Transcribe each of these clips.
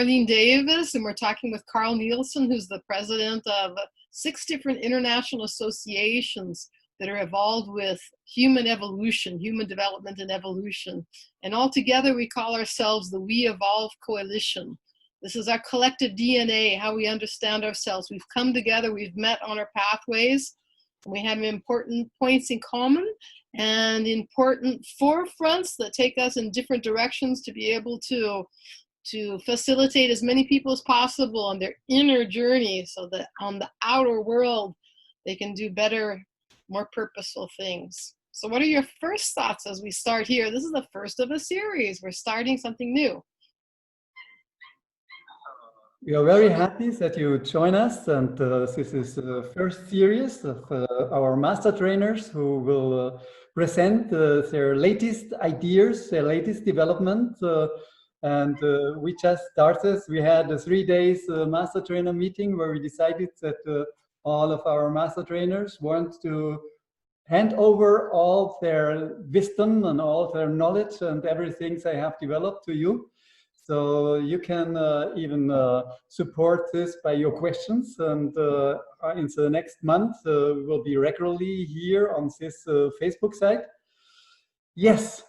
Arline Davis, and we're talking with Karl Nielsen, who's the president of 6 different international associations that are involved with human evolution, human development and evolution. And all together we call ourselves the We Evolve Coalition. This is our collective DNA, how we understand ourselves. We've come together, we've met on our pathways, we have important points in common and important forefronts that take us in different directions to be able to facilitate as many people as possible on their inner journey so that on the outer world they can do better, more purposeful things. So what are your first thoughts as we start here? This is the first of a series. We're starting something new. We are very happy that you join us, and this is the first series of our master trainers who will present their latest ideas, their latest development. And we just started. We had a 3 days master trainer meeting where we decided that all of our master trainers want to hand over all their wisdom and all their knowledge and everything they have developed to you. So you can even support this by your questions, and in the next month we will be regularly here on this Facebook site. Yes,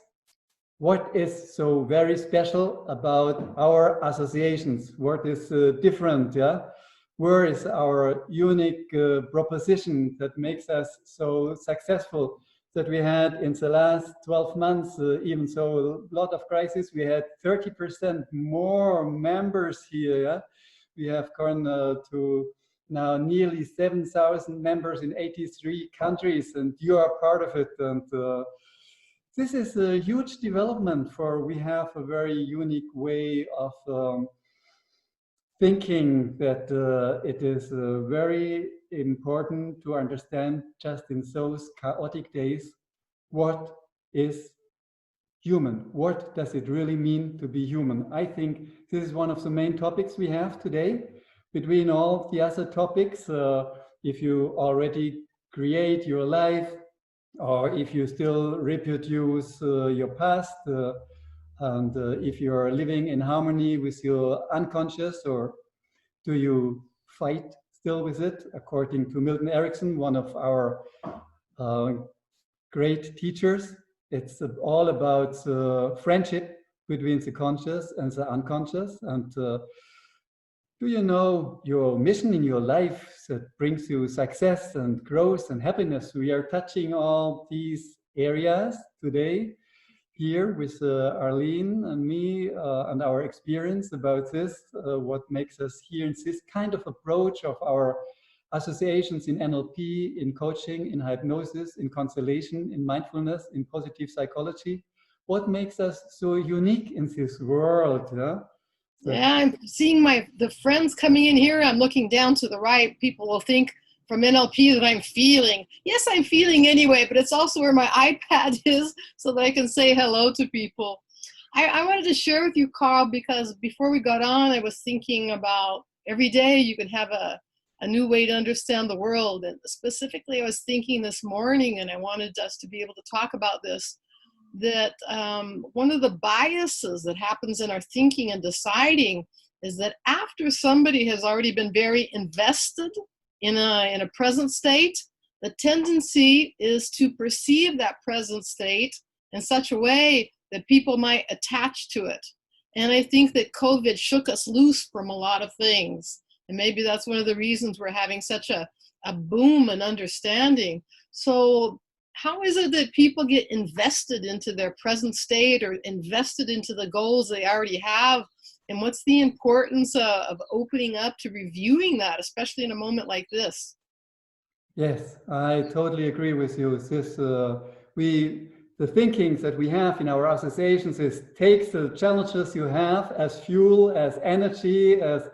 what is so very special about our associations? What is different? Yeah, where is our unique proposition that makes us so successful? That we had in the last 12 months, even so a lot of crisis, we had 30% more members here. Yeah? We have gone to now nearly 7,000 members in 83 countries, and you are part of it. And this is a huge development, for we have a very unique way of thinking that it is very important to understand just in those chaotic days what is human. What does it really mean to be human? I think this is one of the main topics we have today. Between all the other topics, if you already create your life, or if you still reproduce your past, and if you're living in harmony with your unconscious, or do you fight still with it, according to Milton Erickson, one of our great teachers. It's all about friendship between the conscious and the unconscious. And do you know your mission in your life that brings you success and growth and happiness? We are touching all these areas today here with Arline and me and our experience about this, what makes us here in this kind of approach of our associations in NLP, in coaching, in hypnosis, in Constellation, in mindfulness, in positive psychology. What makes us so unique in this world? Yeah, so, yeah, I'm seeing the friends coming in here. I'm looking down to the right. People will think from NLP that I'm feeling. Yes, I'm feeling anyway, but it's also where my iPad is so that I can say hello to people. I wanted to share with you, Karl, because before we got on, I was thinking about every day you can have a new way to understand the world. And specifically, I was thinking this morning, and I wanted us to be able to talk about this, that one of the biases that happens in our thinking and deciding is that after somebody has already been very invested in a present state, the tendency is to perceive that present state in such a way that people might attach to it. And I think that COVID shook us loose from a lot of things. And maybe that's one of the reasons we're having such a boom in understanding. So how is it that people get invested into their present state or invested into the goals they already have? And what's the importance of opening up to reviewing that, especially in a moment like this? Yes, I totally agree with you. This, the thinking that we have in our associations is take the challenges you have as fuel, as energy, as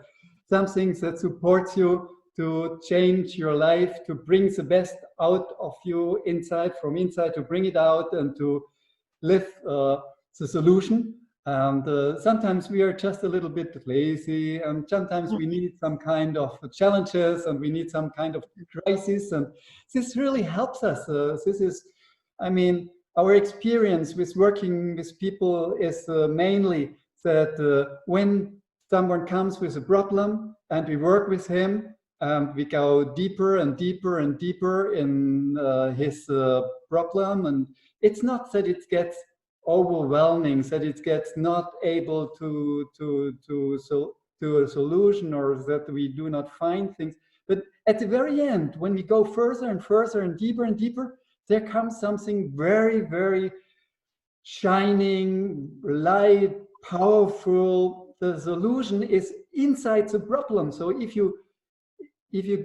something that supports you to change your life, to bring the best out of you inside, from inside, to bring it out and to live the solution. And sometimes we are just a little bit lazy, and sometimes we need some kind of challenges, and we need some kind of crisis, and this really helps us. This is, I mean, our experience with working with people is mainly that when someone comes with a problem and we work with him. We go deeper and deeper and deeper in his problem, and it's not that it gets overwhelming, that it gets not able to a solution, or that we do not find things. But at the very end, when we go further and further and deeper, there comes something very, very shining, light, powerful. The solution is inside the problem. So if you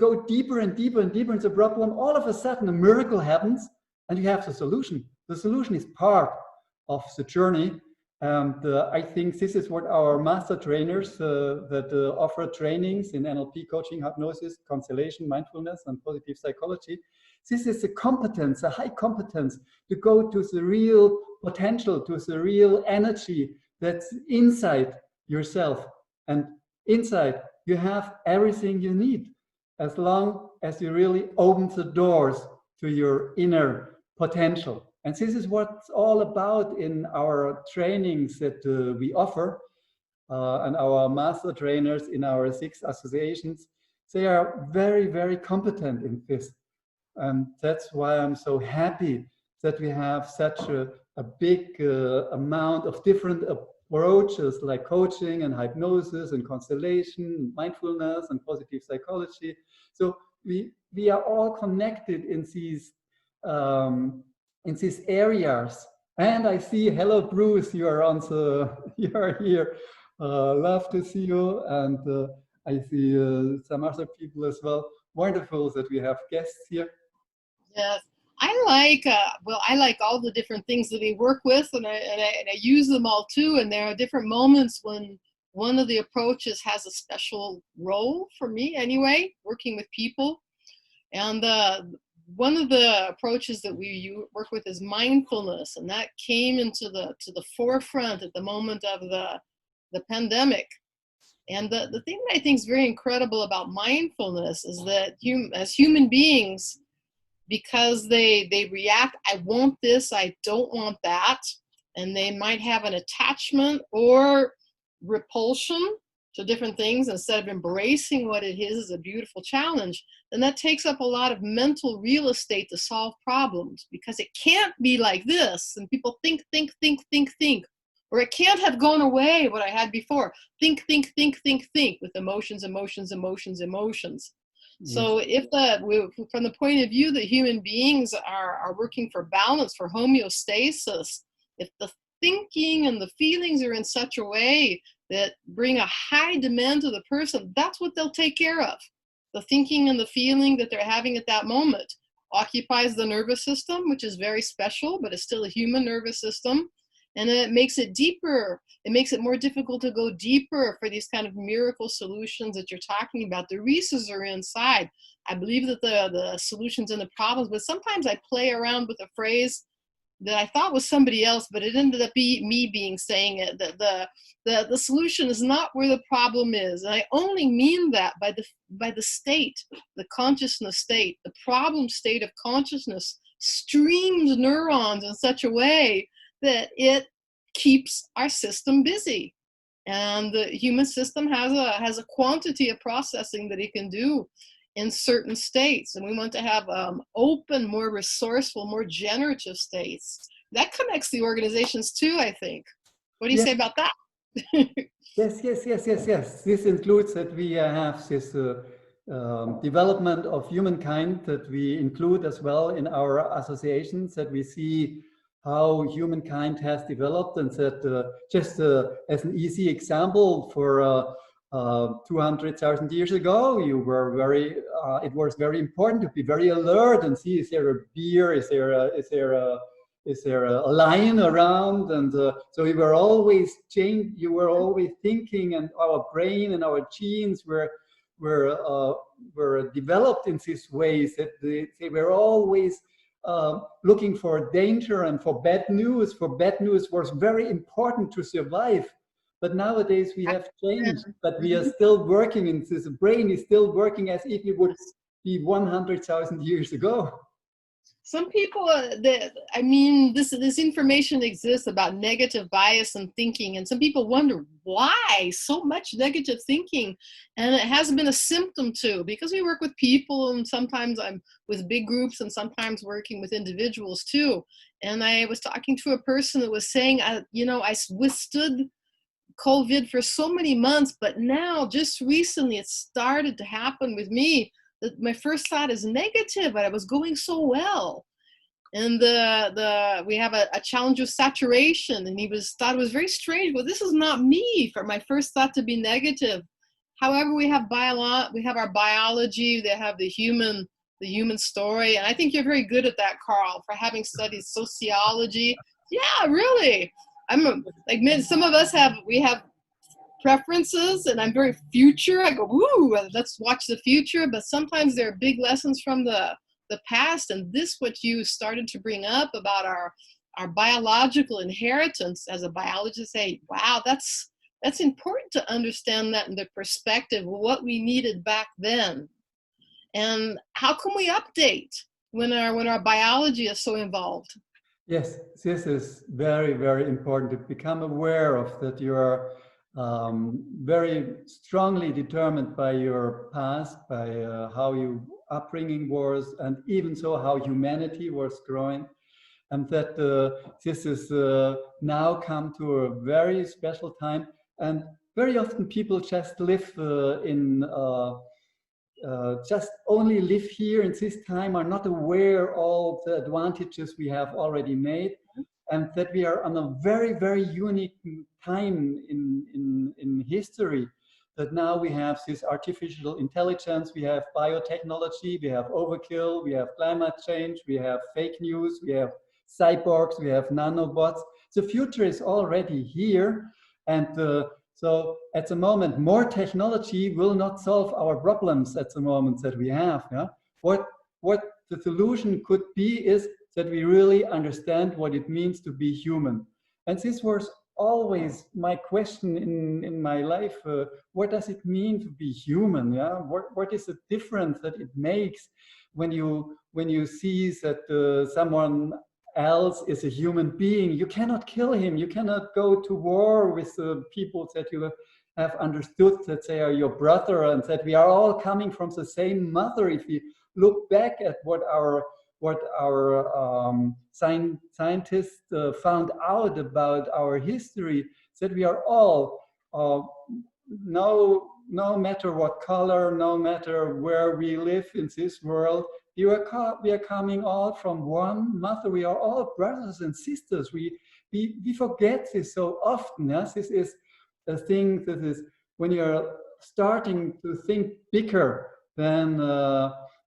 go deeper and deeper and deeper into the problem, all of a sudden a miracle happens and you have the solution. The solution is part of the journey. And I think this is what our master trainers that offer trainings in NLP coaching, hypnosis, Constellation, mindfulness, and positive psychology. This is a competence, a high competence to go to the real potential, to the real energy that's inside yourself. And inside, you have everything you need, as long as you really open the doors to your inner potential. And this is what it's all about in our trainings that we offer, and our master trainers in our 6 associations. They are very, very competent in this. And that's why I'm so happy that we have such a big amount of different approaches, like coaching and hypnosis and constellation, mindfulness and positive psychology. So we are all connected in these areas. And I see, hello Bruce, you are here. Love to see you. And I see some other people as well. Wonderful that we have guests here. Yes, I like all the different things that we work with, and I use them all too. And there are different moments when one of the approaches has a special role for me anyway, working with people. And one of the approaches that we work with is mindfulness, and that came into the forefront at the moment of the pandemic. And the thing that I think is very incredible about mindfulness is that as human beings, because they react, I want this, I don't want that, and they might have an attachment or repulsion to different things instead of embracing what it is a beautiful challenge, then that takes up a lot of mental real estate to solve problems, because it can't be like this, and people think, or it can't have gone away what I had before. Think with emotions. So if from the point of view that human beings are working for balance, for homeostasis, if the thinking and the feelings are in such a way that bring a high demand to the person, that's what they'll take care of. The thinking and the feeling that they're having at that moment occupies the nervous system, which is very special, but it's still a human nervous system. And it makes it deeper. It makes it more difficult to go deeper for these kind of miracle solutions that you're talking about. The reasons are inside. I believe that the solutions and the problems, but sometimes I play around with a phrase that I thought was somebody else, but it ended up me saying it, that the solution is not where the problem is. And I only mean that by the state, the consciousness state. The problem state of consciousness streams neurons in such a way that it keeps our system busy. And the human system has a quantity of processing that it can do in certain states. And we want to have open, more resourceful, more generative states. That connects the organizations too, I think. What do you say about that? Yes. This includes that we have this development of humankind that we include as well in our associations, that we see how humankind has developed, and that just as an easy example, for 200,000 years ago, it was very important to be very alert and see, is there a bear, is there a lion around? And so we were always you were always thinking, and our brain and our genes were developed in these ways that they were always looking for danger and for bad news. For bad news was very important to survive. But nowadays we have changed, but we are still working, and this brain is still working as if it would be 100,000 years ago. Some people, I mean, this information exists about negative bias and thinking, and some people wonder why so much negative thinking, and it has been a symptom too, because we work with people, and sometimes I'm with big groups, and sometimes working with individuals too. And I was talking to a person that was saying, I withstood COVID for so many months, but now just recently it started to happen with me that my first thought is negative, but I was going so well. And we have a challenge of saturation, and thought it was very strange. Well, this is not me for my first thought to be negative. However, we have our biology, they have the human story, and I think you're very good at that, Karl, for having studied sociology. Yeah, really. Like some of us have preferences, and I'm very future. I go, woo, let's watch the future. But sometimes there are big lessons from the past, and what you started to bring up about our biological inheritance as a biologist, say, wow, that's important to understand that in the perspective of what we needed back then, and how can we update when our biology is so involved. Yes, this is very, very important to become aware of, that you are very strongly determined by your past, by how your upbringing was, and even so how humanity was growing, and that this is now come to a very special time. And very often people just live just only live here in this time, are not aware of the advantages we have already made, and that we are on a very, very unique time in history. That now we have this artificial intelligence, we have biotechnology, we have overkill, we have climate change, we have fake news, we have cyborgs, we have nanobots. The future is already here, and so at the moment, more technology will not solve our problems at the moment that we have. Yeah? What the solution could be is that we really understand what it means to be human. And this was always my question in my life. What does it mean to be human? Yeah? What is the difference that it makes when you see that someone else is a human being? You cannot kill him. You cannot go to war with people that you have understood that they are your brother, and that we are all coming from the same mother. If we look back at what our scientists found out about our history, that we are all no matter what color, no matter where we live in this world, we are coming all from one mother. We are all brothers and sisters. We forget this so often. Yes? This is a thing that is, when you're starting to think bigger, then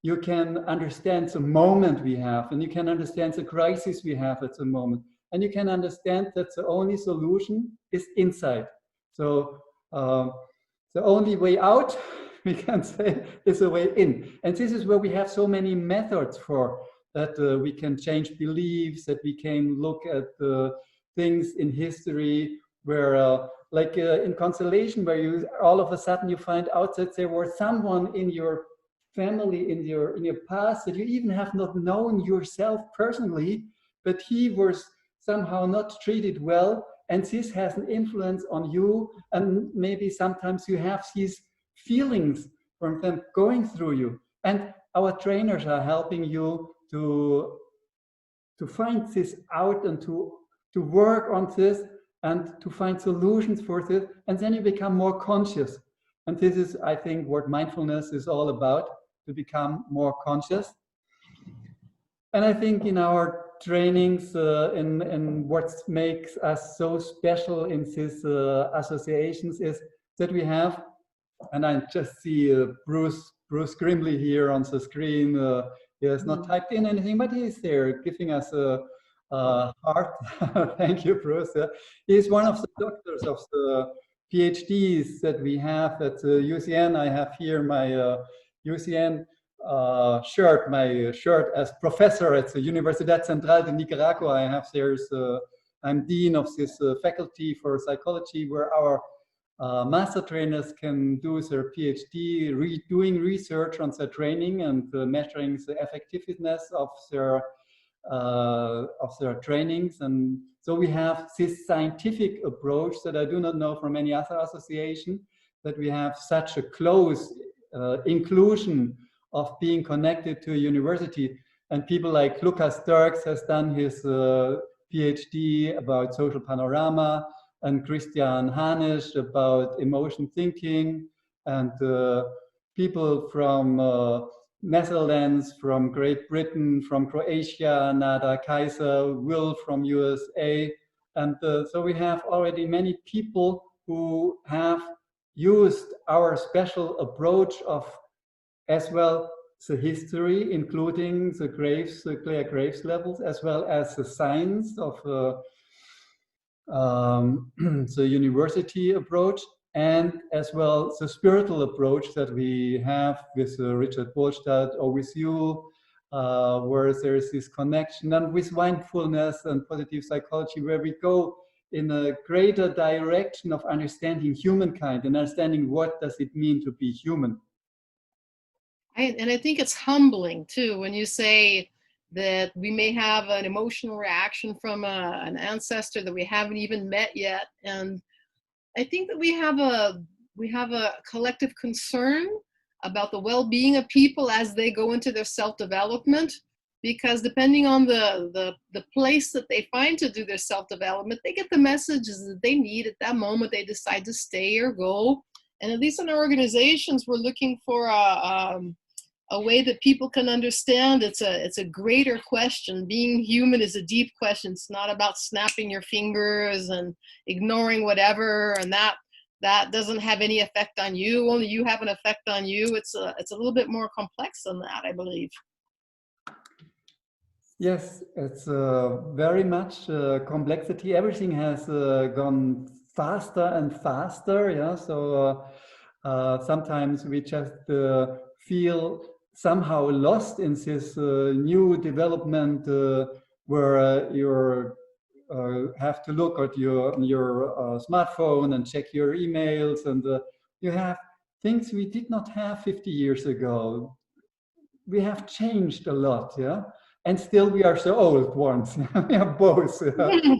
you can understand the moment we have, and you can understand the crisis we have at the moment, and you can understand that the only solution is inside. So the only way out, we can say, is a way in. And this is where we have so many methods for that. We can change beliefs, that we can look at things in history where, like in Constellation, where you all of a sudden you find out that there was someone in your family, in your past, that you even have not known yourself personally, but he was somehow not treated well, and this has an influence on you, and maybe sometimes you have these feelings from them going through you, and our trainers are helping you to find this out, and to work on this, and to find solutions for this, and then you become more conscious. And this is, I think, what mindfulness is all about, to become more conscious. And I think in our trainings, and what makes us so special in these associations, is that we have, and I just see Bruce Grimley here on the screen. He has not typed in anything, but he's there giving us a heart. Thank you, Bruce. He's one of the doctors of the PhDs that we have at UCN. I have here my UCN shirt, my shirt as professor at the Universidad Central de Nicaragua. I have I'm dean of this faculty for psychology, where our master trainers can do their PhD, doing research on their training, and measuring the effectiveness of their of their trainings. And so we have this scientific approach that I do not know from any other association, that we have such a close inclusion of being connected to a university. And people like Lucas Dirks has done his PhD about social panorama, and Christian Hanisch about emotion thinking, and people from Netherlands, from Great Britain, from Croatia, Nada Kaiser, Will from USA. And so we have already many people who have used our special approach of, as well, the history, including the Graves, the Clare Graves levels, as well as the science of the university approach, and as well the spiritual approach that we have with Richard Bolstad or with you, where there is this connection, and with mindfulness and positive psychology, where we go in a greater direction of understanding humankind and understanding what does it mean to be human. And I think it's humbling too when you say that we may have an emotional reaction from an ancestor that we haven't even met yet. And I think that we have a collective concern about the well-being of people as they go into their self-development, because depending on the place that they find to do their self-development, they get the messages that they need at that moment. They decide to stay or go. And at least in our organizations, we're looking for a way that people can understand it's a greater question. Being human is a deep question. It's not about snapping your fingers and ignoring whatever, and that doesn't have any effect on you. Only you have an effect on you. It's a little bit more complex than that, I believe. Yes, it's very much complexity. Everything has gone faster and faster. Yeah, so sometimes we just feel somehow lost in this new development where you have to look at your smartphone and check your emails, and you have things we did not have 50 years ago. We have changed a lot, yeah, and still we are so old ones. We are both. Yeah.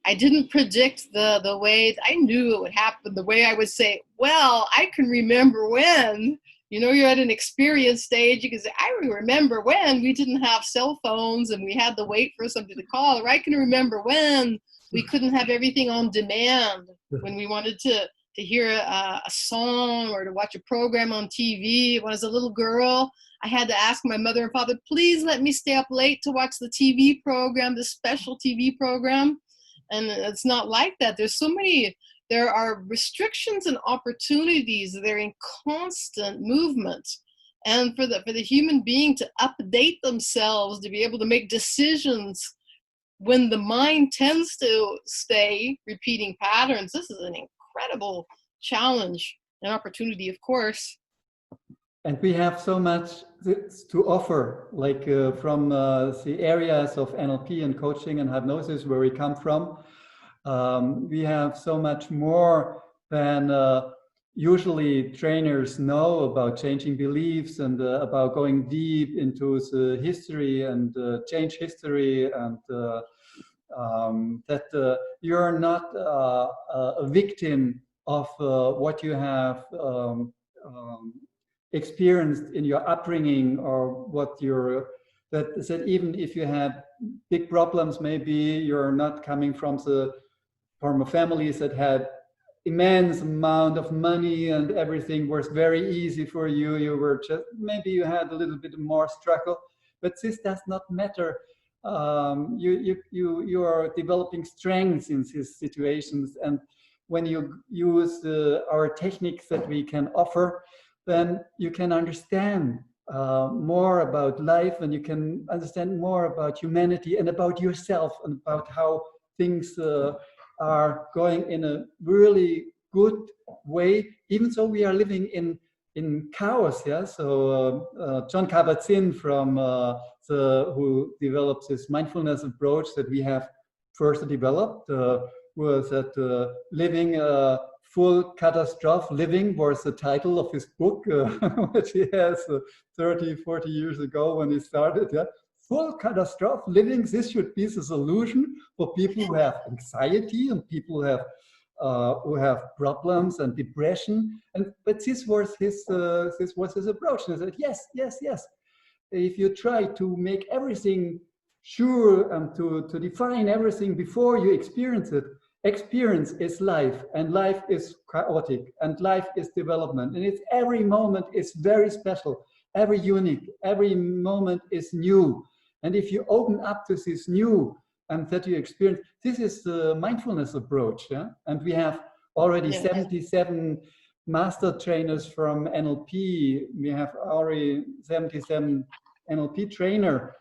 I didn't predict the way I knew it would happen, the way I would say, well, I can remember when, you're at an experience stage, you can say, I remember when we didn't have cell phones and we had to wait for somebody to call, or I can remember when we couldn't have everything on demand, when we wanted to hear a song or to watch a program on TV. When I was a little girl, I had to ask my mother and father, please let me stay up late to watch the TV program, the special TV program. And it's not like that. There are restrictions and opportunities. They're in constant movement. And for the human being to update themselves, to be able to make decisions when the mind tends to stay repeating patterns, this is an incredible challenge and opportunity, of course. And we have so much to offer, like from the areas of NLP and coaching and hypnosis where we come from. We have so much more than usually trainers know about changing beliefs and about going deep into the history and change history, and that you're not a victim of what you have experienced in your upbringing, or what that even if you had big problems, maybe you're not coming from a families that had immense amount of money and everything was very easy for you. You were just, maybe you had a little bit more struggle, but this does not matter. You are developing strengths in these situations, and when you use our techniques that we can offer, then you can understand more about life, and you can understand more about humanity and about yourself, and about how things are going in a really good way, even though we are living in chaos. Yeah. So John Kabat-Zinn from who develops this mindfulness approach that we have first developed was that living Full Catastrophe Living was the title of his book, which he has 30, 40 years ago when he started. Yeah? Full Catastrophe Living, this should be the solution for people who have anxiety and people who have problems and depression. But this was his approach. And he said, yes, yes, yes. If you try to make everything sure and to define everything before you experience it, experience is life, and life is chaotic, and life is development, and it's every moment is very special, every unique, every moment is new. And if you open up to this new and that you experience, this is the mindfulness approach. Yeah? And we have already 77 master trainers from NLP. We have already 77 NLP trainer.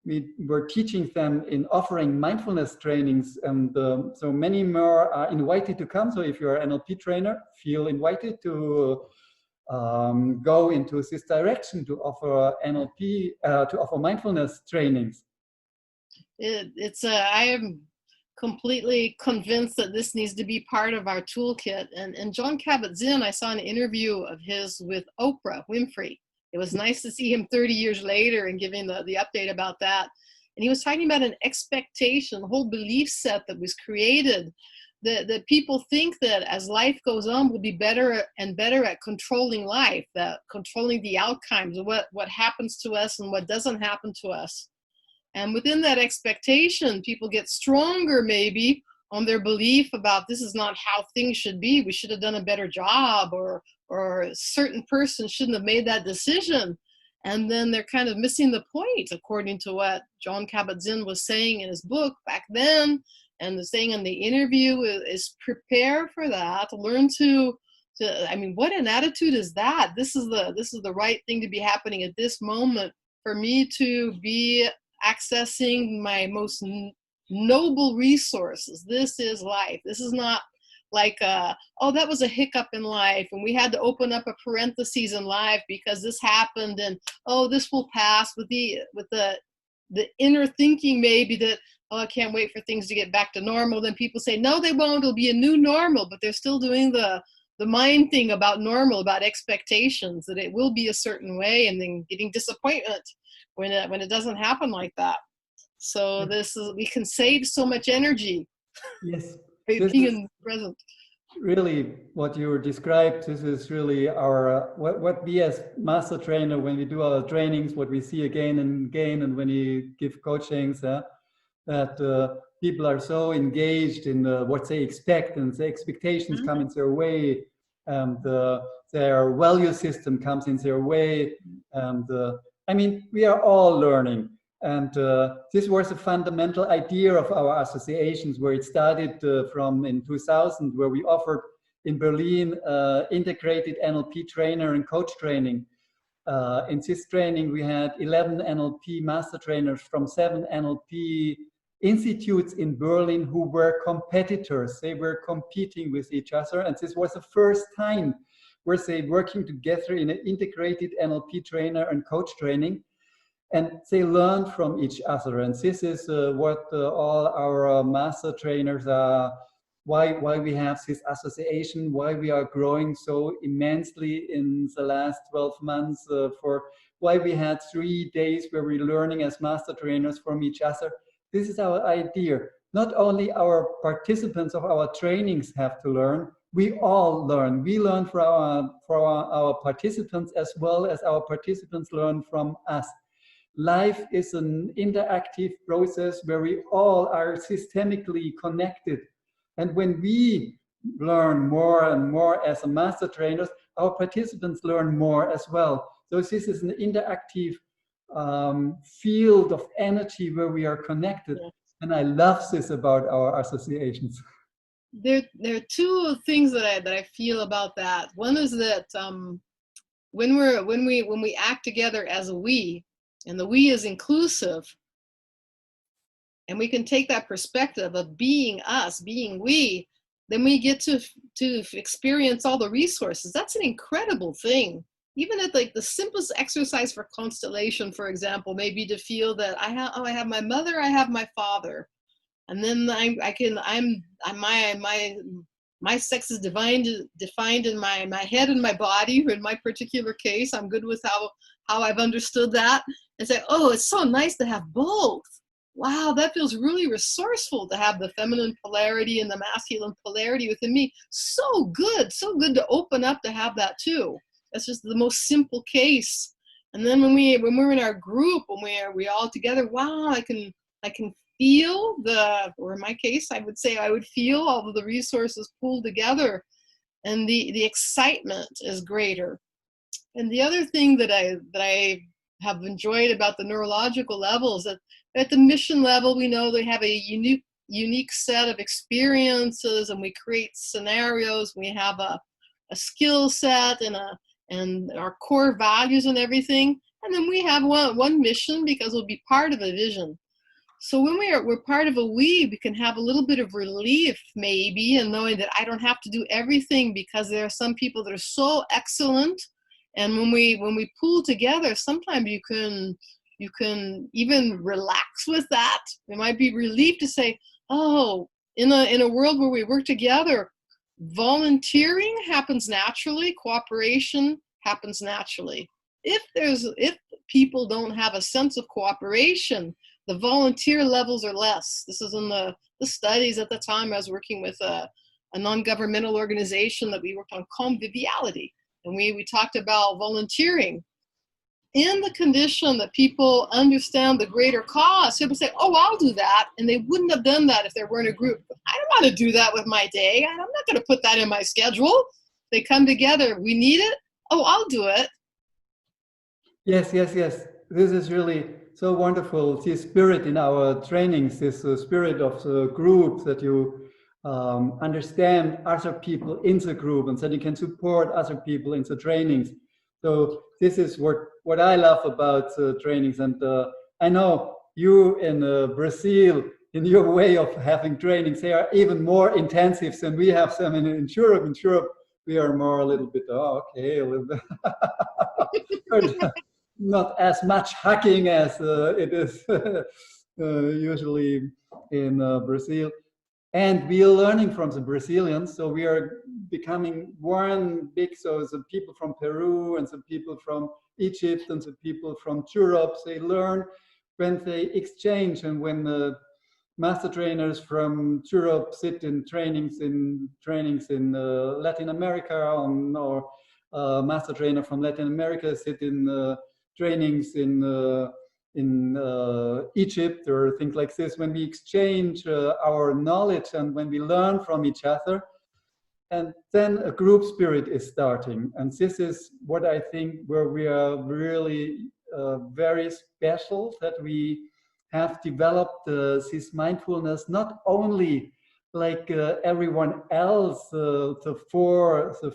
We were teaching them in offering mindfulness trainings, and so many more are invited to come. So if you're an NLP trainer, feel invited to go into this direction to offer NLP, to offer mindfulness trainings. I am completely convinced that this needs to be part of our toolkit. And Jon Kabat-Zinn, I saw an interview of his with Oprah Winfrey. It was nice to see him 30 years later and giving the update about that. And he was talking about an expectation, a whole belief set that was created, that people think that as life goes on, we'll be better and better at controlling life, that controlling the outcomes of what happens to us and what doesn't happen to us. And within that expectation, people get stronger maybe on their belief about this is not how things should be. We should have done a better job, or a certain person shouldn't have made that decision. And then they're kind of missing the point, according to what Jon Kabat-Zinn was saying in his book back then, and the saying in the interview is prepare for that. Learn to I mean, what an attitude is that? This is the right thing to be happening at this moment for me to be accessing my most noble resources. This is life. This is not like, oh, that was a hiccup in life, and we had to open up a parentheses in life because this happened, and oh, this will pass, with the inner thinking maybe that, oh, I can't wait for things to get back to normal. Then people say, no, they won't. It'll be a new normal, but they're still doing the mind thing about normal, about expectations, that it will be a certain way, and then getting disappointment when it doesn't happen like that. So we can save so much energy. Yes. Being in the present. Really, what you described, this is really our what we as master trainer, when we do our trainings, what we see again and again, and when we give coachings, that people are so engaged in what they expect, and the expectations come in their way, and their value system comes in their way, and I mean, we are all learning. And this was a fundamental idea of our associations, where it started from in 2000, where we offered in Berlin integrated NLP trainer and coach training. In this training, we had 11 NLP master trainers from 7 NLP institutes in Berlin who were competitors. They were competing with each other. And this was the first time where they were working together in an integrated NLP trainer and coach training. And they learn from each other, and this is what all our master trainers are. Why we have this association? Why we are growing so immensely in the last 12 months? For why we had 3 days where we're learning as master trainers from each other. This is our idea. Not only our participants of our trainings have to learn. We all learn. We learn from our participants, as well as our participants learn from us. Life is an interactive process where we all are systemically connected. And when we learn more and more as a master trainers, our participants learn more as well. So this is an interactive field of energy where we are connected. Yeah. And I love this about our associations. There are two things that I feel about that. One is that when we act together as a we, and the we is inclusive, and we can take that perspective of being us, being we, then we get to experience all the resources. That's an incredible thing. Even at like the simplest exercise for Constellation, for example, maybe to feel that I have my my father, and then my my sex is defined in my head and my body. In my particular case, I'm good with how I've understood that, and say, oh, it's so nice to have both. Wow, that feels really resourceful to have the feminine polarity and the masculine polarity within me. So good to open up to have that too. That's just the most simple case. And then when we're in our group, when we all together, wow, I can feel or in my case, I would say I would feel all of the resources pulled together, and the excitement is greater. And the other thing that I have enjoyed about the neurological level is that at the mission level, we know they have a unique set of experiences, and we create scenarios. We have a skill set and our core values and everything. And then we have one mission because we'll be part of a vision. So when we're part of we can have a little bit of relief maybe in knowing that I don't have to do everything, because there are some people that are so excellent. And when we pull together, sometimes you can even relax with that. It might be relief to say, oh, in a world where we work together, volunteering happens naturally, cooperation happens naturally. If people don't have a sense of cooperation, the volunteer levels are less. This is in the studies at the time. I was working with a non-governmental organization that we worked on conviviality, and we talked about volunteering. In the condition that people understand the greater cause, people say, oh, I'll do that. And they wouldn't have done that if they weren't a group. I don't want to do that with my day. I'm not going to put that in my schedule. They come together. We need it. Oh, I'll do it. Yes. This is really so wonderful. This spirit in our trainings, this spirit of the group, that you understand other people in the group and that you can support other people in the trainings. So this is what I love about trainings. And I know you in Brazil, in your way of having trainings, they are even more intensive than we have them in Europe. In Europe, we are more a little bit, a little bit. Not as much hacking as it is usually in Brazil. And we are learning from the Brazilians, so we are becoming one big, so the people from Peru and the people from Egypt and the people from Europe, they learn when they exchange, and when the master trainers from Europe sit in trainings in Latin America, or master trainer from Latin America sit in trainings in Egypt or things like this, when we exchange our knowledge and when we learn from each other, and then a group spirit is starting. And this is what I think where we are really very special, that we have developed this mindfulness, not only like everyone else the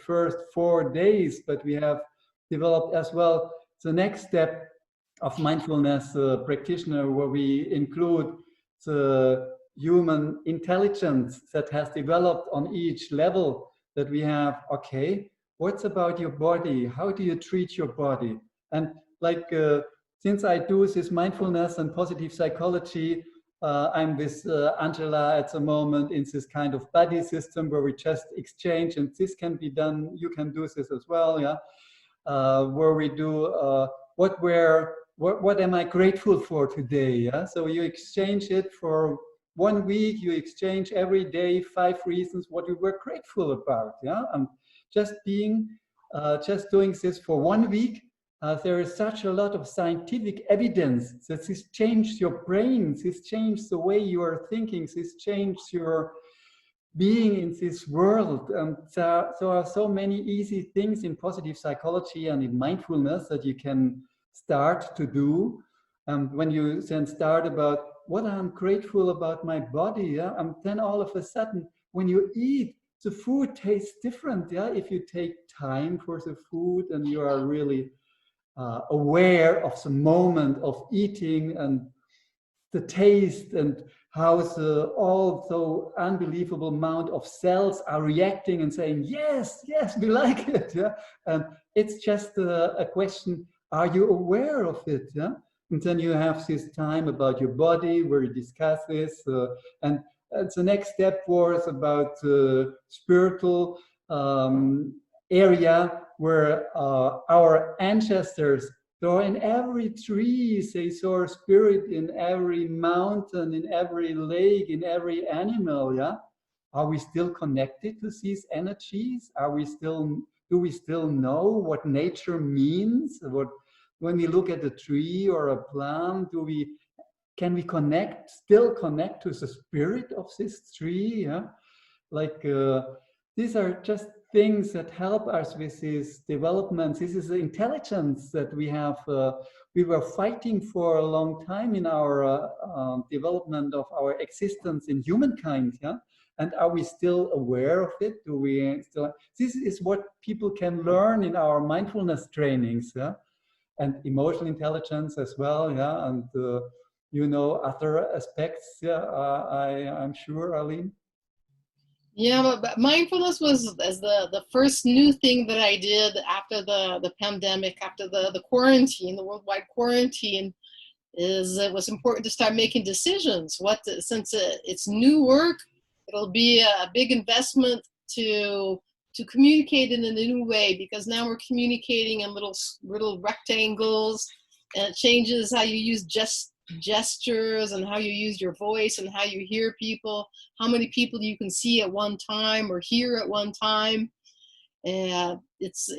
first 4 days, but we have developed as well the next step of mindfulness practitioner, where we include the human intelligence that has developed on each level, that we have, okay, what's about your body? How do you treat your body? And like, since I do this mindfulness and positive psychology, I'm with Angela at the moment in this kind of buddy system where we just exchange, and this can be done, you can do this as well, yeah? Where we do what am I grateful for today? Yeah? So you exchange it for 1 week, you exchange every day 5 reasons what you were grateful about. Yeah, and just doing this for 1 week, there is such a lot of scientific evidence that this changed your brain, this changed the way you are thinking, this changed your being in this world. And there are so many easy things in positive psychology and in mindfulness that you can start to do. When you then start about what I'm grateful about my body, yeah, and then all of a sudden when you eat, the food tastes different. Yeah, if you take time for the food and you are really aware of the moment of eating and the taste and how the also unbelievable amount of cells are reacting and saying, yes, we like it. Yeah, and it's just a question, are you aware of it? Yeah, and then you have this time about your body where you discuss this, and the next step was about spiritual area where our ancestors, so in every tree they saw a spirit, in every mountain, in every lake, in every animal. Yeah, are we still connected to these energies? Do we still know what nature means? When we look at a tree or a plant, can we still connect to the spirit of this tree? Yeah, like these are just things that help us with this development. This is the intelligence that we have. We were fighting for a long time in our development of our existence in humankind. Yeah, and are we still aware of it? Do we still? This is what people can learn in our mindfulness trainings. Yeah, and emotional intelligence as well. Yeah, and other aspects. Yeah, I'm sure, Arline. Yeah, but mindfulness was as the first new thing that I did after the pandemic, after the quarantine, the worldwide quarantine. Is it was important to start making decisions. Since it's new work, it'll be a big investment to communicate in a new way, because now we're communicating in little rectangles, and it changes how you use gestures and how you use your voice and how you hear people, how many people you can see at one time or hear at one time. And it's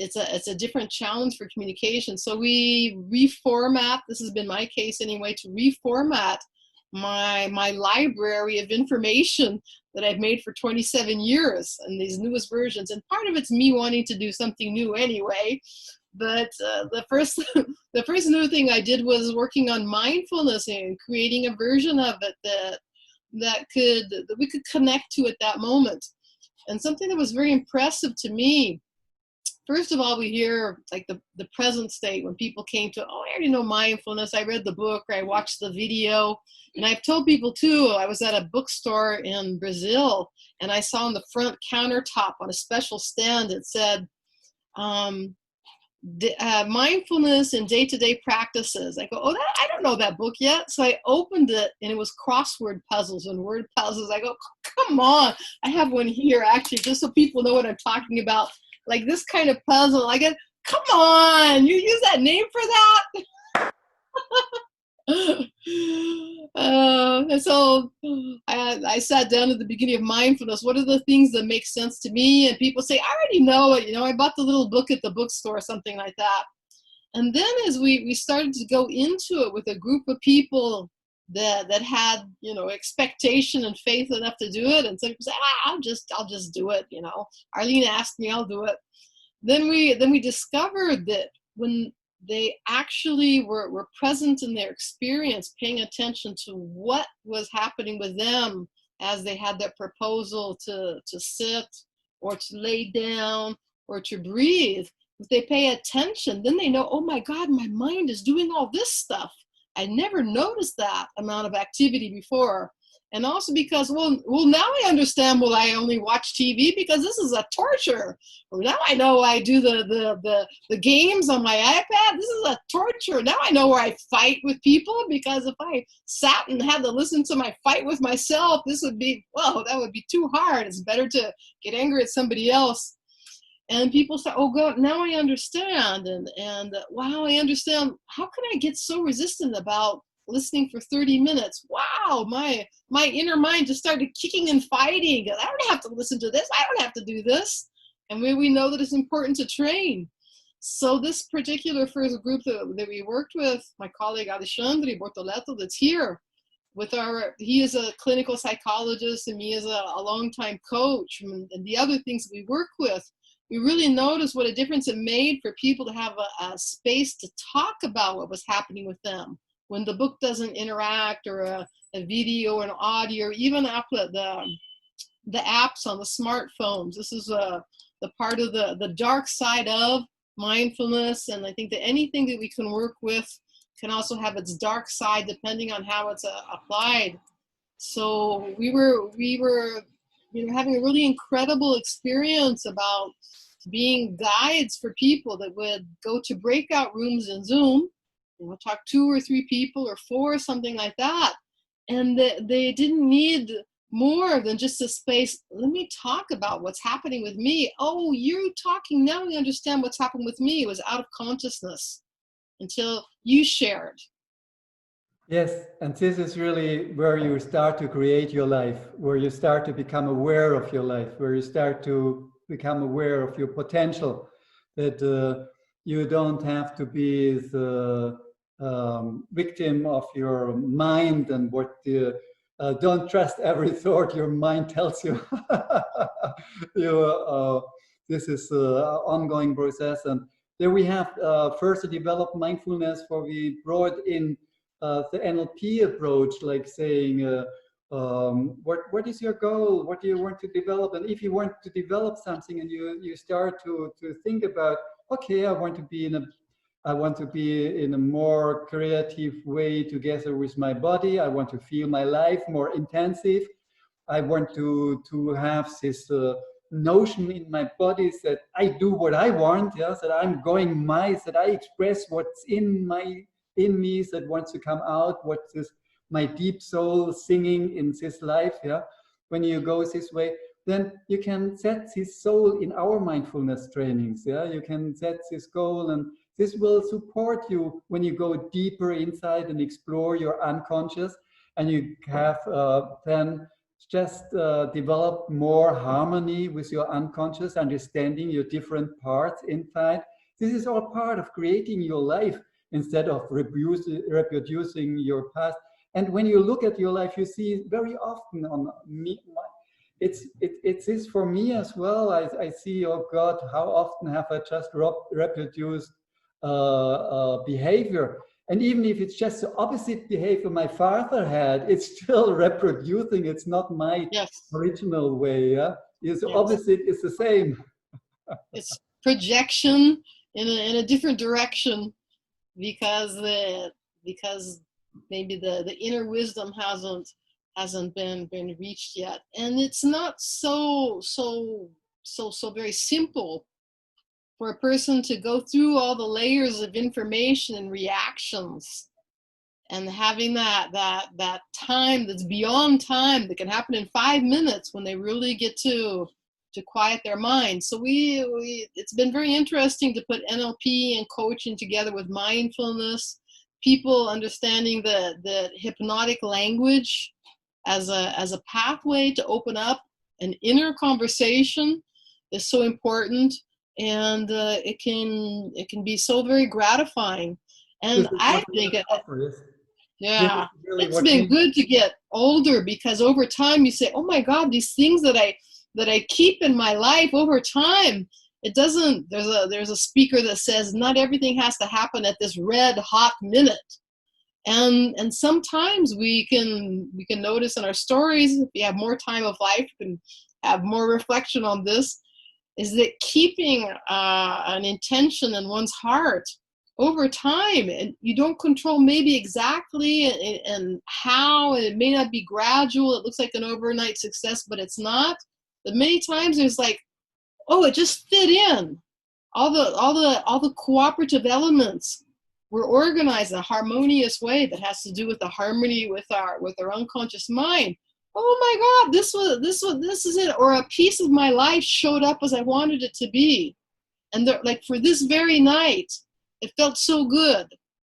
a different challenge for communication. So we reformat, this has been my case anyway, to reformat my library of information that I've made for 27 years and these newest versions. And part of it's me wanting to do something new anyway. But the first the first new thing I did was working on mindfulness and creating a version of it that we could connect to at that moment. And something that was very impressive to me, first of all, we hear like the present state when people came to, oh, I already know mindfulness. I read the book or I watched the video. And I've told people too, I was at a bookstore in Brazil and I saw on the front countertop on a special stand, it said, mindfulness and day-to-day practices. I go, oh, I don't know that book yet. So I opened it and it was crossword puzzles and word puzzles. I go, come on. I have one here actually, just so people know what I'm talking about. Like this kind of puzzle. I go, come on, you use that name for that? And so I sat down at the beginning of mindfulness. What are the things that make sense to me? And people say, I already know it. I bought the little book at the bookstore, something like that. And then as we started to go into it with a group of people that had, expectation and faith enough to do it. And some people say, I'll just do it. Arline asked me, I'll do it. Then we discovered that when they actually were present in their experience, paying attention to what was happening with them as they had that proposal to sit or to lay down or to breathe. If they pay attention, then they know, oh my God, my mind is doing all this stuff. I never noticed that amount of activity before. And also because, well, now I understand why I only watch TV, because this is a torture. Now I know I do the games on my iPad. This is a torture. Now I know where I fight with people, because if I sat and had to listen to my fight with myself, that would be too hard. It's better to get angry at somebody else. And people say, oh God, now I understand. And wow, I understand. How can I get so resistant about listening for 30 minutes? Wow, my inner mind just started kicking and fighting. I don't have to listen to this. I don't have to do this. And we know that it's important to train. So this particular first group that we worked with, my colleague Alexandre Bortoleto, that's here, he is a clinical psychologist and me as a longtime coach, and the other things we work with, we really noticed what a difference it made for people to have a space to talk about what was happening with them. When the book doesn't interact, or a video and audio, or even the apps on the smartphones. This is the part of the dark side of mindfulness. And I think that anything that we can work with can also have its dark side depending on how it's applied. So we were having a really incredible experience about being guides for people that would go to breakout rooms in Zoom, talk 2 or 3 people or 4, something like that. And they didn't need more than just a space. Let me talk about what's happening with me. Oh, you're talking, now we understand what's happened with me. It was out of consciousness until you shared. Yes, and this is really where you start to create your life, where you start to become aware of your life, where you start to become aware of your potential, that you don't have to be the victim of your mind and what the don't trust every thought your mind tells you. This is an ongoing process, and there we have first developed mindfulness, where we brought in the NLP approach, like saying, what is your goal? What do you want to develop? And if you want to develop something, and you start to think about, okay, I want to be in a more creative way together with my body. I want to feel my life more intensive. I want to have this notion in my body that I do what I want, yeah, that I'm going that I express what's in me that wants to come out, what is my deep soul singing in this life, yeah. When you go this way, then you can set this soul in our mindfulness trainings, yeah. You can set this goal, and this will support you when you go deeper inside and explore your unconscious, and you have then just develop more harmony with your unconscious, understanding your different parts inside. This is all part of creating your life instead of reproducing your past. And when you look at your life, you see very often on me, it's this for me as well. I see, oh God, how often have I just reproduced behavior? And even if it's just the opposite behavior my father had, it's still reproducing. It's not my original way. Yeah, the opposite is the same. It's projection in a different direction, because maybe the inner wisdom hasn't been reached yet, and it's not so very simple for a person to go through all the layers of information and reactions, and having that time that's beyond time, that can happen in 5 minutes when they really get to quiet their mind. So it's been very interesting to put NLP and coaching together with mindfulness, people understanding the hypnotic language as a pathway to open up an inner conversation is so important. And it can be so very gratifying. And I think it's been good to get older, because over time you say, oh my God, these things that I keep in my life over time, it doesn't, there's a speaker that says not everything has to happen at this red hot minute. And sometimes we can notice in our stories, if you have more time of life, you can have more reflection on this, is that keeping an intention in one's heart over time, and you don't control maybe exactly and how, and it may not be gradual, it looks like an overnight success, but it's not. But many times there's like, oh, it just fit in. All the cooperative elements were organized in a harmonious way that has to do with the harmony with our unconscious mind. Oh my God, this is it. Or a piece of my life showed up as I wanted it to be. And like for this very night, it felt so good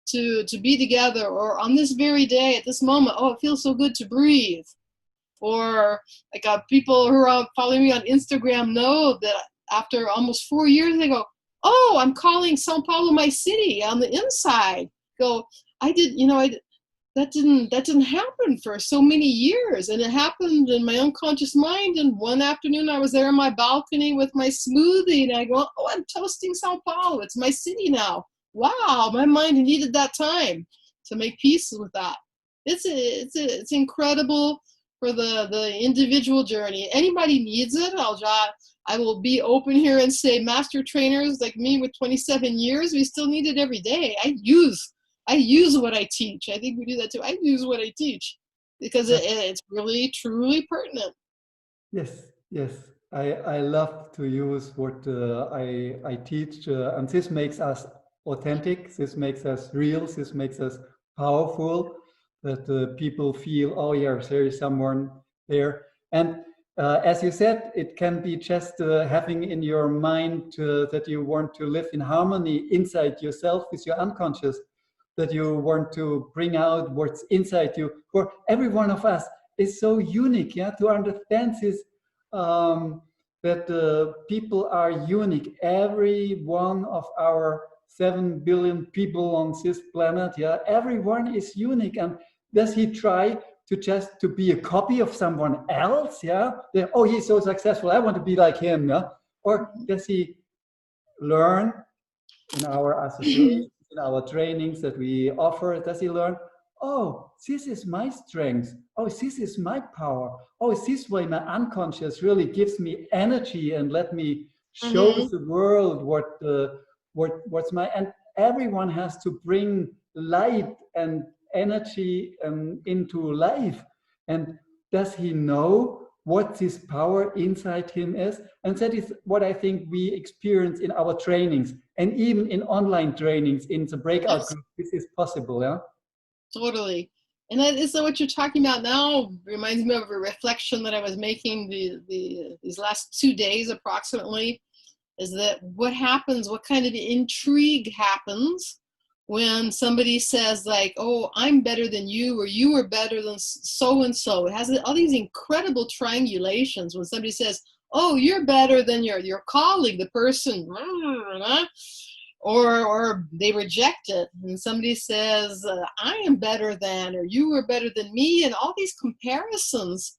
to be together. Or on this very day, at this moment, oh, it feels so good to breathe. Or like people who are following me on Instagram know that after almost 4 years, they go, oh, I'm calling Sao Paulo my city on the inside. Go, that didn't happen for so many years, and it happened in my unconscious mind. And one afternoon I was there on my balcony with my smoothie, and I go, oh, I'm toasting Sao Paulo, it's my city now. Wow, my mind needed that time to make peace with that. It's incredible for the individual journey. Anybody needs it, I will be open here and say, master trainers like me with 27 years, we still need it every day. I use what I teach. I think we do that too. I use what I teach because it's really, truly pertinent. Yes. I love to use what I teach, and this makes us authentic. This makes us real. This makes us powerful. That people feel, oh yeah, there is someone there. And as you said, it can be just having in your mind that you want to live in harmony inside yourself with your unconscious, that you want to bring out what's inside you. For every one of us is so unique, yeah, to understand this, that people are unique. Every one of our 7 billion people on this planet, yeah, everyone is unique. And does he try to just to be a copy of someone else? Yeah, oh, he's so successful, I want to be like him. Yeah, or does he learn in our associations, in our trainings that we offer? Does he learn, oh, this is my strength, oh, this is my power, oh, this way my unconscious really gives me energy and let me show the world what's my, and everyone has to bring light and energy into life. And does he know what this power inside him is? And that is what I think we experience in our trainings, and even in online trainings, in the breakout group. This is possible, yeah? Totally. And that is what you're talking about now reminds me of a reflection that I was making these last 2 days approximately, is that what happens, what kind of intrigue happens when somebody says like, oh, I'm better than you, or you are better than so-and-so. It has all these incredible triangulations when somebody says, oh, you're better than your colleague, the person, or they reject it. And somebody says, I am better than, or you are better than me, and all these comparisons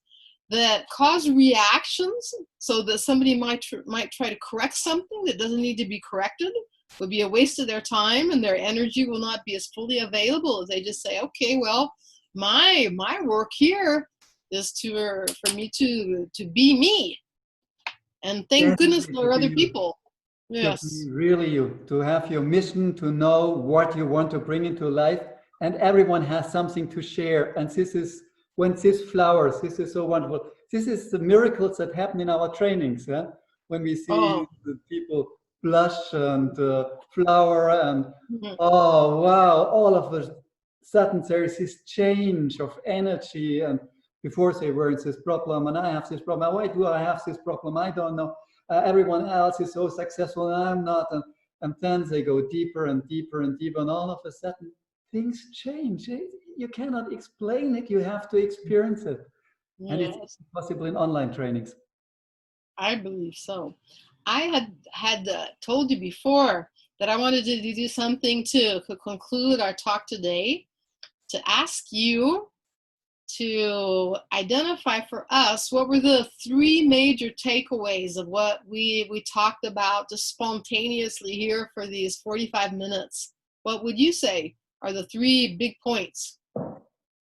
that cause reactions, so that somebody might try to correct something that doesn't need to be corrected, would be a waste of their time, and their energy will not be as fully available as they just say, okay, well, my work here is for me to be me, and thank goodness there are other people. Yes. To be really you, to have your mission, to know what you want to bring into life, and everyone has something to share. And this is when this flowers. This is so wonderful. This is the miracles that happen in our trainings. Yeah? When we see the people blush and flower, and oh wow, all of a sudden there is this change of energy. And before they were in this problem, and I have this problem. Why do I have this problem? I don't know. Everyone else is so successful and I'm not. And then they go deeper and deeper and deeper, and all of a sudden things change. You cannot explain it, you have to experience it. Yes. And it's possible in online trainings. I believe so. I had told you before that I wanted to do something to conclude our talk today, to ask you to identify for us what were the 3 major takeaways of what we talked about just spontaneously here for these 45 minutes. What would you say are the 3 big points?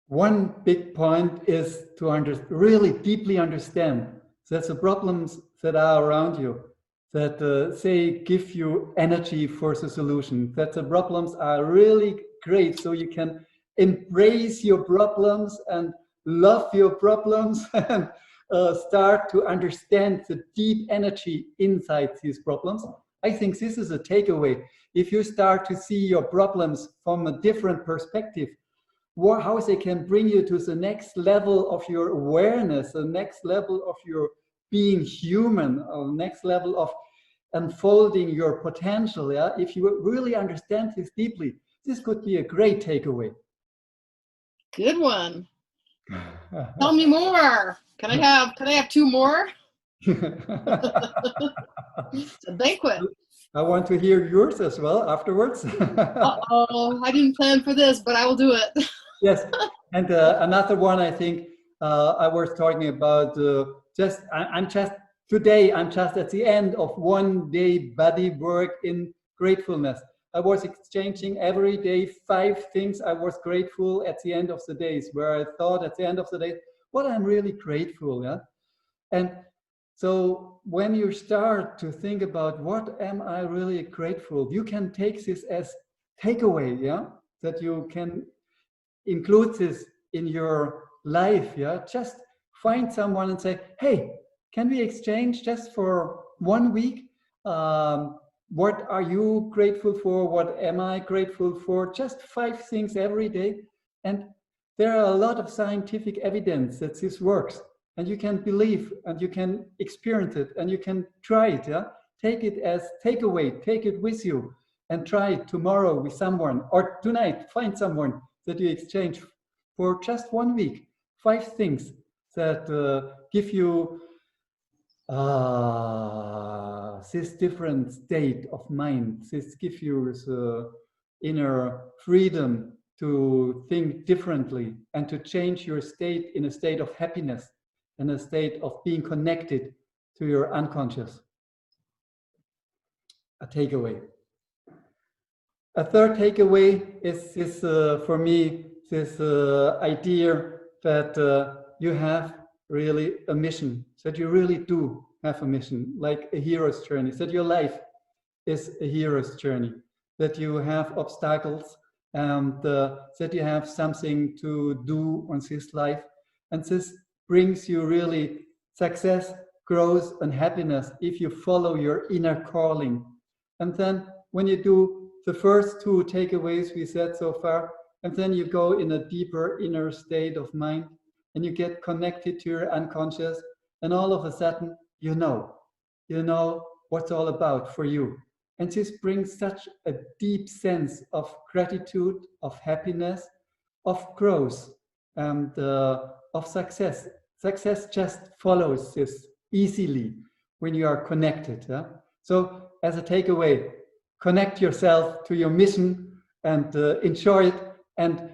One big point is to really deeply understand that the problems that are around you, that they give you energy for the solution, that the problems are really great, so you can embrace your problems and love your problems and start to understand the deep energy inside these problems. I think this is a takeaway. If you start to see your problems from a different perspective, how they can bring you to the next level of your awareness, the next level of your being human, or next level of unfolding your potential. Yeah? If you really understand this deeply, this could be a great takeaway. Good one. Tell me more. Can I have 2 more? It's a banquet. I want to hear yours as well afterwards. Uh-oh, I didn't plan for this, but I will do it. Yes, and another one, I think I was talking about I'm just at the end of 1 day body work in gratefulness. I was exchanging every day 5 things I was grateful at the end of the days, where I thought at the end of the day, what I'm really grateful, yeah? And so when you start to think about what am I really grateful, you can take this as takeaway, yeah? That you can include this in your life, yeah? Just find someone and say, hey, can we exchange just for 1 week? What are you grateful for? What am I grateful for? Just 5 things every day. And there are a lot of scientific evidence that this works. and you can believe, and you can experience it, and you can try it. Yeah, take it as takeaway, take it with you, and try it tomorrow with someone, or tonight find someone that you exchange for just 1 week. 5 things that give you this different state of mind. This gives you the inner freedom to think differently and to change your state in a state of happiness, in a state of being connected to your unconscious. A takeaway. A third takeaway is this, for me, this idea that you have really a mission, that you really do have a mission, like a hero's journey, that your life is a hero's journey, that you have obstacles, and that you have something to do on this life. And this brings you really success, growth, and happiness if you follow your inner calling. And then when you do the first 2 takeaways we said so far, and then you go in a deeper inner state of mind, and you get connected to your unconscious, and all of a sudden, you know what's all about for you. And this brings such a deep sense of gratitude, of happiness, of growth, and of success. Success just follows this easily when you are connected. Yeah? So as a takeaway, connect yourself to your mission and enjoy it, and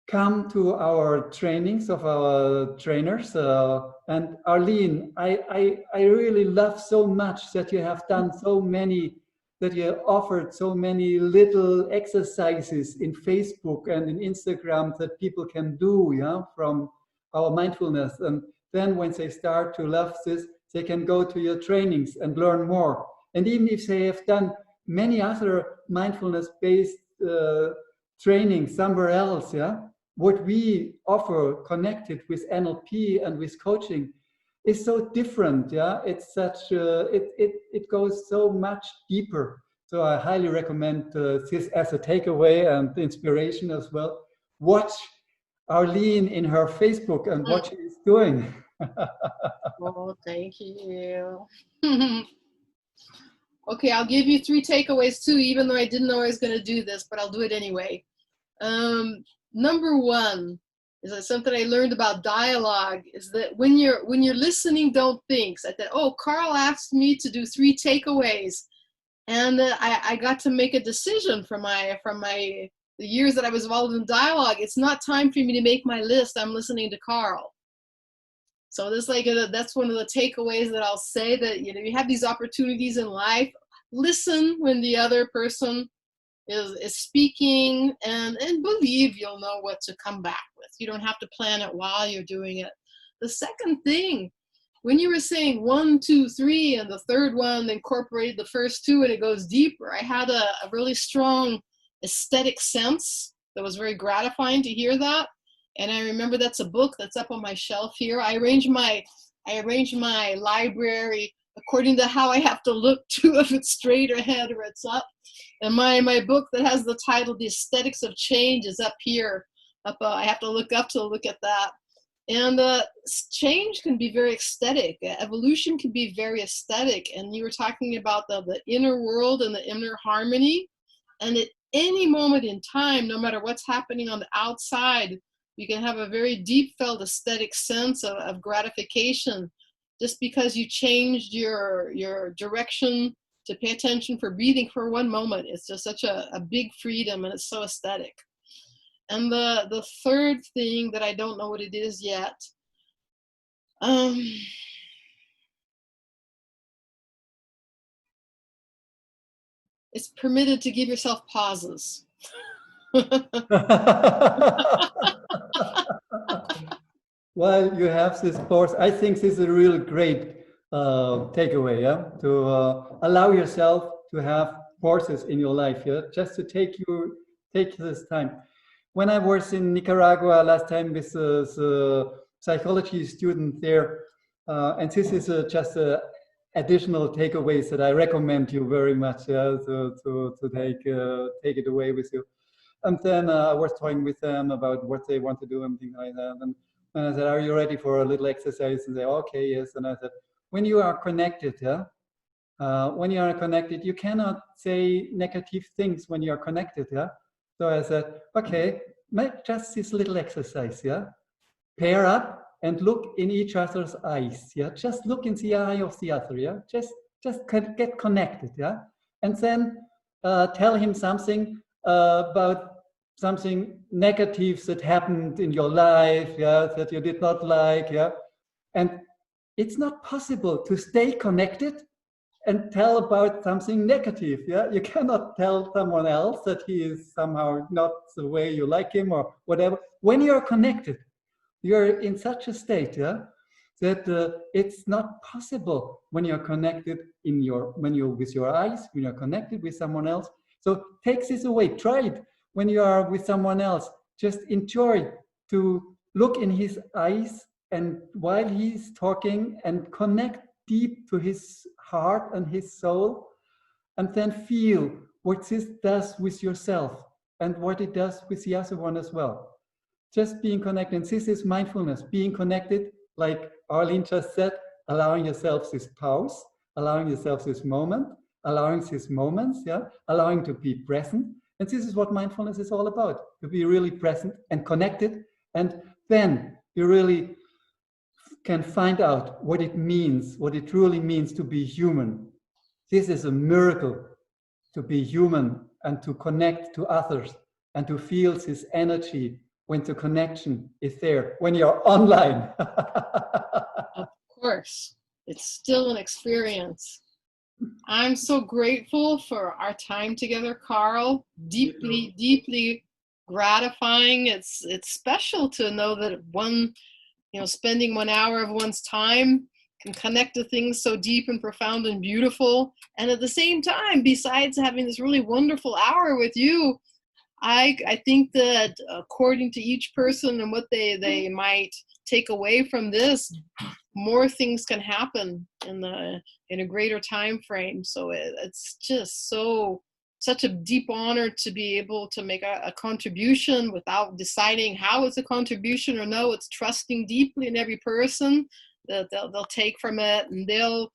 come to our trainings of our trainers. And Arline, I really love so much that you have done so many, that you offered so many little exercises in Facebook and in Instagram that people can do, yeah, from our mindfulness. And then when they start to love this, they can go to your trainings and learn more. And even if they have done many other mindfulness-based trainings somewhere else, yeah, what we offer connected with NLP and with coaching is so different. Yeah, it's such it goes so much deeper. So I highly recommend this as a takeaway and inspiration as well. Watch Arline in her Facebook and what she is doing. Oh, thank you. Okay, I'll give you 3 takeaways too, even though I didn't know I was going to do this, but I'll do it anyway. Number 1 is that something I learned about dialogue is that when you're listening, don't think. So I said, oh, Karl asked me to do 3 takeaways, and I got to make a decision from the years that I was involved in dialogue. It's not time for me to make my list. I'm listening to Karl. So this that's one of the takeaways that I'll say, that you have these opportunities in life. Listen when the other person is speaking, and believe you'll know what to come back with. You don't have to plan it while you're doing it. The second thing, when you were saying 1, 2, 3, and the third one incorporated the first 2 and it goes deeper, I had a really strong aesthetic sense that was very gratifying to hear that. And I remember that's a book that's up on my shelf here. I arrange my library according to how I have to look to, if it's straight ahead or it's up. And my book that has the title The Aesthetics of Change is up here. I have to look up to look at that. And change can be very aesthetic. Evolution can be very aesthetic. And you were talking about the inner world and the inner harmony. And at any moment in time, no matter what's happening on the outside, you can have a very deep felt aesthetic sense of gratification just because you changed your direction to pay attention for breathing for 1 moment. It's just such a big freedom, and it's so aesthetic. And the third thing that I don't know what it is yet, it's permitted to give yourself pauses. Well, you have this course. I think this is a really great takeaway, yeah? To allow yourself to have courses in your life, yeah? Just to take this time. When I was in Nicaragua last time with the psychology student there, and this is just additional takeaways that I recommend you very much, yeah? To take it away with you. And then I was talking with them about what they want to do and things like that. And And I said, are you ready for a little exercise? And they, okay, yes. And I said, when you are connected, yeah, when you are connected, you cannot say negative things when you are connected, yeah. So I said, okay, make just this little exercise, yeah. Pair up and look in each other's eyes, yeah. Just look in the eye of the other, yeah. Just get connected, yeah. And then tell him something about something negative that happened in your life, yeah, that you did not like, yeah. And it's not possible to stay connected and tell about something negative, yeah. You cannot tell someone else that he is somehow not the way you like him or whatever. When you are connected, you're in such a state, yeah, that it's not possible when you're connected when you're with your eyes, when you're connected with someone else. So take this away, try it. When you are with someone else, just enjoy to look in his eyes and while he's talking and connect deep to his heart and his soul, and then feel what this does with yourself and what it does with the other one as well. Just being connected. And this is mindfulness, being connected, like Arline just said, allowing yourself this pause, allowing yourself this moment, allowing these moments, yeah, allowing to be present. And this is what mindfulness is all about, to be really present and connected. And then you really can find out what it means, what it truly means to be human. This is a miracle, to be human and to connect to others and to feel this energy when the connection is there, when you're online. Of course, it's still an experience. I'm so grateful for our time together, Karl. Deeply, deeply gratifying. It's special to know that spending 1 hour of one's time can connect to things so deep and profound and beautiful. And at the same time, besides having this really wonderful hour with you, I think that according to each person and what they might take away from this, more things can happen in a greater time frame. So it's just such a deep honor to be able to make a contribution without deciding how it's a contribution or no. It's trusting deeply in every person that they'll take from it, and they'll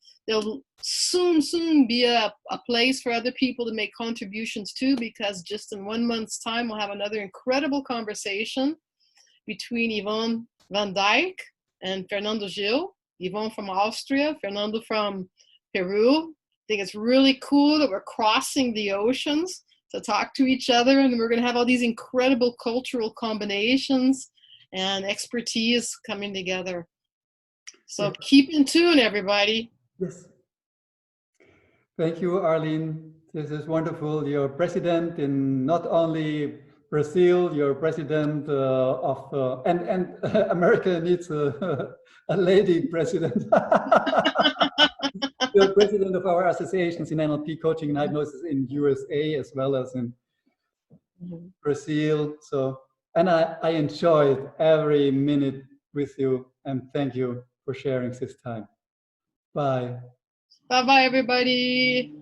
soon be a place for other people to make contributions to, because just in 1 month's time we'll have another incredible conversation between Yvonne van Dijk and Fernando Gil. Yvonne from Austria, Fernando from Peru. I think it's really cool that we're crossing the oceans to talk to each other, and we're going to have all these incredible cultural combinations and expertise coming together. So keep in tune, everybody. Yes. Thank you, Arline. This is wonderful. You're president in not only Brazil, you're president of, and America needs a lady president. You're president of our associations in NLP coaching and hypnosis in USA as well as in Brazil. So, and I enjoyed every minute with you, and thank you for sharing this time. Bye. Bye-bye, everybody.